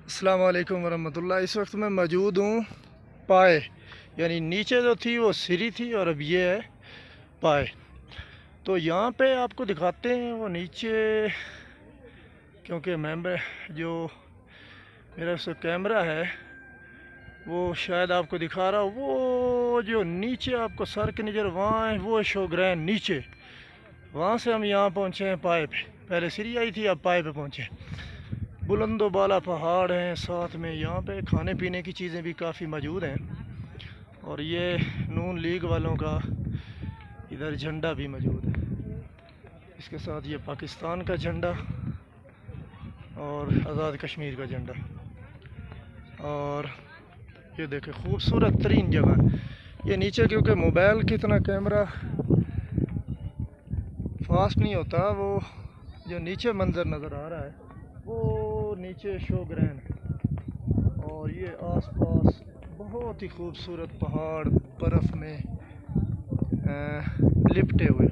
अस्सलाम वालेकुम वरहमतुल्लाह। इस वक्त मैं मौजूद हूँ पाए, यानी नीचे जो थी वो सिरी थी और अब ये है पाए। तो यहाँ पे आपको दिखाते हैं वो नीचे, क्योंकि जो मेरा से कैमरा है वो शायद आपको दिखा रहा हो, वो जो नीचे आपको सर के नीचे वहाँ है वो शोग्रैन नीचे, वहाँ से हम यहाँ पहुँचे हैं पाए पे। पहले सिरी आई थी, अब पाए पे पहुँचे। बुलंदो बाला पहाड़ हैं, साथ में यहाँ पे खाने पीने की चीज़ें भी काफ़ी मौजूद हैं। और ये नून लीग वालों का इधर झंडा भी मौजूद है, इसके साथ ये पाकिस्तान का झंडा और आज़ाद कश्मीर का झंडा। और ये देखें खूबसूरत तरीन जगह है ये नीचे, क्योंकि मोबाइल की इतना कैमरा फास्ट नहीं होता। वो जो नीचे मंज़र नज़र आ रहा है वो नीचे शोग्रैन है, और ये आसपास बहुत ही खूबसूरत पहाड़ बर्फ़ में लिपटे हुए।